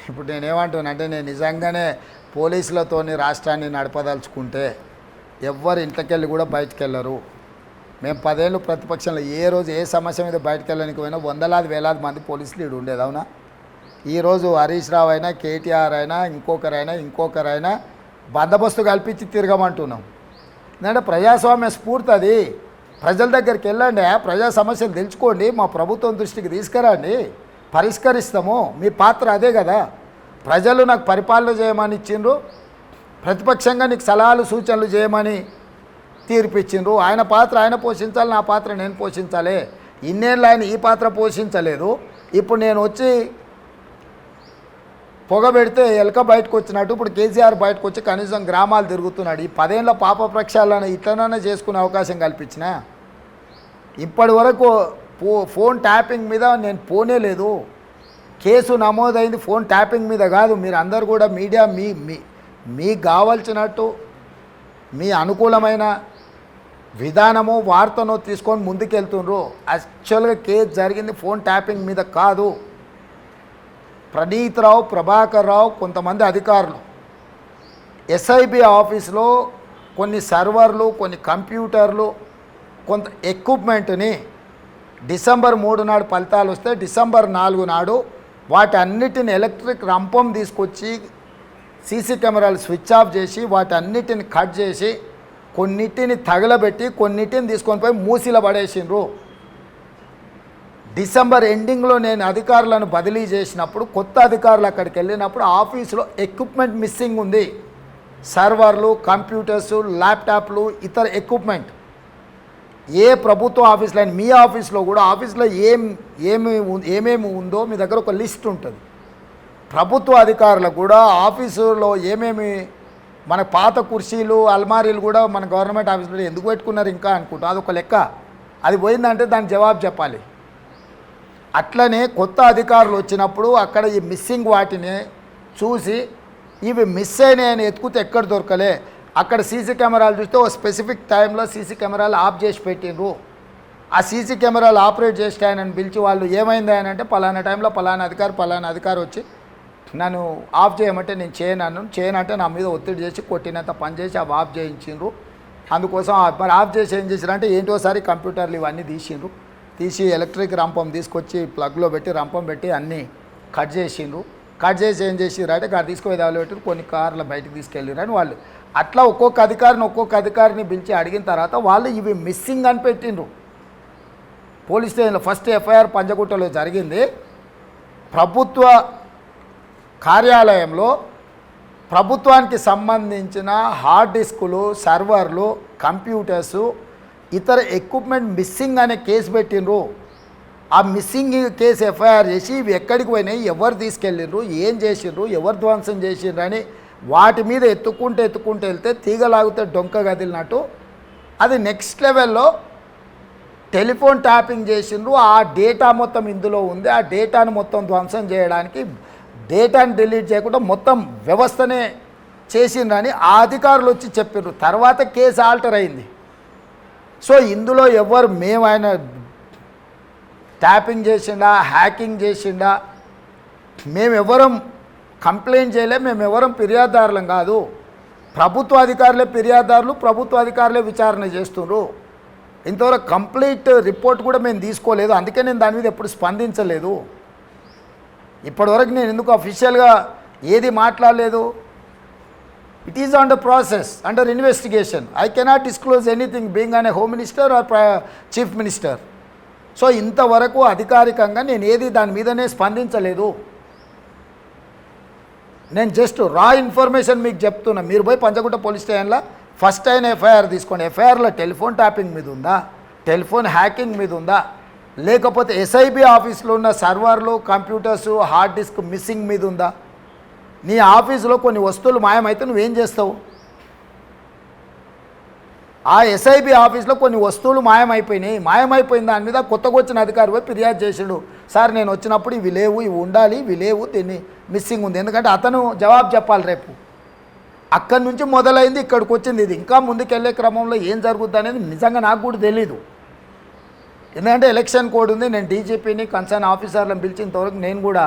ఇప్పుడు నేనేమంటున్నానంటే నేను నిజంగానే పోలీసులతోని రాష్ట్రాన్ని నడపదలుచుకుంటే ఎవ్వరు ఇంట్లోకెళ్ళి కూడా బయటకు వెళ్ళరు. మేము 10 ఏళ్ళు ప్రతిపక్షంలో ఏ రోజు ఏ సమస్య మీద బయటకు వెళ్ళడానికి పోయినా వందలాది వేలాది మంది పోలీసులు ఈడు ఉండేది. అవునా? ఈరోజు హరీష్ రావు అయినా కేటీఆర్ అయినా ఇంకొకరైనా బందోబస్తు కల్పించి తిరగమంటున్నాం. ఎందుకంటే ప్రజాస్వామ్య స్ఫూర్తి అది. ప్రజల దగ్గరికి వెళ్ళండి, ప్రజా సమస్యలు తెలుసుకోండి, మా ప్రభుత్వం దృష్టికి తీసుకురండి, పరిష్కరిస్తాము. మీ పాత్ర అదే కదా. ప్రజలు నాకు పరిపాలన చేయమని ఇచ్చిండ్రు, ప్రతిపక్షంగా నీకు సలహాలు సూచనలు చేయమని తీర్పిచ్చిండ్రు. ఆయన పాత్ర ఆయన పోషించాలి, నా పాత్ర నేను పోషించాలి. ఇన్నేళ్ళు ఆయన ఈ పాత్ర పోషించలేదు. ఇప్పుడు నేను వచ్చి పొగ పెడితే ఎలక బయటకు వచ్చినట్టు ఇప్పుడు కేసీఆర్ బయటకు వచ్చి కనీసం గ్రామాలు తిరుగుతున్నాడు. ఈ 10 ఏళ్ళ పాప ప్రక్షాళన ఇట్లనైనా చేసుకునే అవకాశం కల్పించిన. ఇప్పటి వరకు ఫోన్ ట్యాపింగ్ మీద నేను పోనే లేదు. కేసు నమోదైంది ఫోన్ ట్యాపింగ్ మీద కాదు. మీరు అందరు కూడా మీడియా మీకు కావాల్సినట్టు మీ అనుకూలమైన విధానము వార్తను తీసుకొని ముందుకెళ్తుండ్రు. యాక్చువల్గా కేసు జరిగింది ఫోన్ ట్యాపింగ్ మీద కాదు. ప్రణీత్ రావు, ప్రభాకర్ రావు, కొంతమంది అధికారులు ఎస్ఐబి ఆఫీస్లో కొన్ని సర్వర్లు, కొన్ని కంప్యూటర్లు, కొంత ఎక్విప్మెంట్ని డిసెంబర్ 3 నాడు ఫలితాలు వస్తే డిసెంబర్ 4 నాడు వాటి అన్నిటిని ఎలక్ట్రిక్ రంపం తీసుకొచ్చి సీసీ కెమెరాలు స్విచ్ ఆఫ్ చేసి వాటి అన్నిటిని కట్ చేసి కొన్నిటిని తగలబెట్టి కొన్నిటిని తీసుకొని పోయి మూసిలో పడేసిండ్రు. డిసెంబర్ ఎండింగ్లో నేను అధికారులను బదిలీ చేసినప్పుడు కొత్త అధికారులు అక్కడికి వెళ్ళినప్పుడు ఆఫీసులో ఎక్విప్మెంట్ మిస్సింగ్ ఉంది. సర్వర్లు, కంప్యూటర్సు, ల్యాప్టాప్లు, ఇతర ఎక్విప్మెంట్. ఏ ప్రభుత్వ ఆఫీసులో మీ ఆఫీస్లో కూడా ఆఫీస్లో ఏమేమి ఉందో మీ దగ్గర ఒక లిస్ట్ ఉంటుంది. ప్రభుత్వ అధికారులకు కూడా ఆఫీసులో ఏమేమి మన పాత కుర్చీలు, అల్మారీలు కూడా మన గవర్నమెంట్ ఆఫీసులో ఎందుకు పెట్టుకున్నారు ఇంకా అనుకుంటా. అదొక లెక్క. అది పోయిందంటే దానికి జవాబు చెప్పాలి. అట్లనే కొత్త అధికారులు వచ్చినప్పుడు అక్కడ ఈ మిస్సింగ్ వాటిని చూసి ఇవి మిస్ అయినాయని ఎత్తుకుతే ఎక్కడ దొరకలే. అక్కడ సీసీ కెమెరాలు చూస్తే ఒక స్పెసిఫిక్ టైంలో సీసీ కెమెరాలు ఆఫ్ చేసి పెట్టిండ్రు. ఆ సీసీ కెమెరాలు ఆపరేట్ చేస్తే ఆయనని పిలిచి వాళ్ళు ఏమైంది అని అంటే పలానా టైంలో పలానా అధికారి వచ్చి నన్ను ఆఫ్ చేయమంటే నేను చేయనంటే నా మీద ఒత్తిడి చేసి కొట్టినంత పని చేసి అవి ఆఫ్ చేయించిండ్రు. అందుకోసం మరి ఆఫ్ చేసి ఏం చేసిరంటే ఏంటోసారి కంప్యూటర్లు ఇవన్నీ తీసి ఎలక్ట్రిక్ రంపం తీసుకొచ్చి ప్లగ్లో పెట్టి రంపం పెట్టి అన్నీ కట్ చేసిండ్రు. కట్ చేసి ఏం చేసిర్రు అంటే కారు తీసుకుపోయి పెట్టి కొన్ని కార్లు బయటకు తీసుకెళ్ళిరు అని వాళ్ళు అట్లా ఒక్కొక్క అధికారిని పిలిచి అడిగిన తర్వాత వాళ్ళు ఇవి మిస్సింగ్ అని పెట్టిండ్రు. పోలీస్ స్టేషన్లో ఫస్ట్ ఎఫ్ఐఆర్ పంజగుట్టలో జరిగింది. ప్రభుత్వ కార్యాలయంలో ప్రభుత్వానికి సంబంధించిన హార్డ్ డిస్కులు, సర్వర్లు, కంప్యూటర్సు, ఇతర ఎక్విప్మెంట్ మిస్సింగ్ అనే కేసు పెట్టిండ్రు. ఆ మిస్సింగ్ కేసు ఎఫ్ఐఆర్ చేసి ఇవి ఎక్కడికి పోయినాయి, ఎవరు తీసుకెళ్ళిండ్రు, ఏం చేసిండ్రు, ఎవరు ధ్వంసం చేసిండ్రు అని వాటి మీద ఎత్తుకుంటే వెళ్తే తీగలాగితే డొంక గదిలినట్టు అది నెక్స్ట్ లెవెల్లో టెలిఫోన్ ట్యాపింగ్ చేసిండ్రు. ఆ డేటా మొత్తం ఇందులో ఉంది. ఆ డేటాను మొత్తం ధ్వంసం చేయడానికి డేటాను డిలీట్ చేయకుండా మొత్తం వ్యవస్థనే చేసిండ్రని ఆ అధికారులు వచ్చి చెప్పారు. తర్వాత కేసు ఆల్టర్ అయింది. సో ఇందులో ఎవరు ఆయన ట్యాపింగ్ చేసిండా, హ్యాకింగ్ చేసిండా, మేమెవరం కంప్లైంట్ చేయలే, మేమెవరం ఫిర్యాదుదారులం కాదు. ప్రభుత్వ అధికారులే ఫిర్యాదుదారులు, ప్రభుత్వ అధికారులే విచారణ చేస్తున్నారు. ఇంతవరకు కంప్లీట్ రిపోర్ట్ కూడా మేము తీసుకోలేదు. అందుకే నేను దాని మీద ఎప్పుడు స్పందించలేదు. ఇప్పటివరకు నేను ఎందుకు అఫీషియల్గా ఏది మాట్లాడలేదు. It is under process, under investigation. I cannot disclose anything being an A home minister or chief minister. So ఇంతవరకు అధికారికంగా నేను ఏది దాని మీదనే స్పందించలేదు. నేను జస్ట్ రా ఇన్ఫర్మేషన్ మీకు చెప్తున్నా. మీరు పోయి పంచగుట్ట పోలీస్ స్టేషన్లో ఫస్ట్ అయిన ఎఫ్ఐఆర్ తీసుకోండి. ఎఫ్ఐఆర్లో టెలిఫోన్ ట్యాపింగ్ మీద ఉందా, టెలిఫోన్ హ్యాకింగ్ మీద ఉందా, లేకపోతే ఎస్ఐబి ఆఫీస్లో ఉన్న సర్వర్లు, కంప్యూటర్సు, హార్డ్ డిస్క్ మిస్సింగ్ మీద ఉందా? నీ ఆఫీసులో కొన్ని వస్తువులు మాయమైతే నువ్వేం చేస్తావు? ఆ ఎస్ఐబి ఆఫీస్లో కొన్ని వస్తువులు మాయమైపోయిన దాని మీద కొత్తగా వచ్చిన అధికారి పోయి ఫిర్యాదు చేసాడు. సార్ నేను వచ్చినప్పుడు ఇవి లేవు, ఇవి ఉండాలి, ఇవి లేవు, దీన్ని మిస్సింగ్ ఉంది. ఎందుకంటే అతను జవాబు చెప్పాలి రేపు. అక్కడి నుంచి మొదలైంది, ఇక్కడికి వచ్చింది. ఇది ఇంకా ముందుకెళ్ళే క్రమంలో ఏం జరుగుద్ది అనేది నిజంగా నాకు కూడా తెలీదు. ఎందుకంటే ఎలక్షన్ కోడ్ ఉంది. నేను డీజీపీని కన్సర్న్ ఆఫీసర్లను పిలిచినంతవరకు నేను కూడా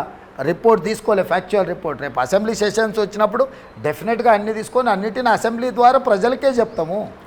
రిపోర్ట్ తీసుకోలే, ఫ్యాక్చువల్ రిపోర్ట్. రేపు అసెంబ్లీ సెషన్స్ వచ్చినప్పుడు డెఫినెట్గా అన్ని తీసుకొని అన్నిటిని అసెంబ్లీ ద్వారా ప్రజలకే చెప్తాము.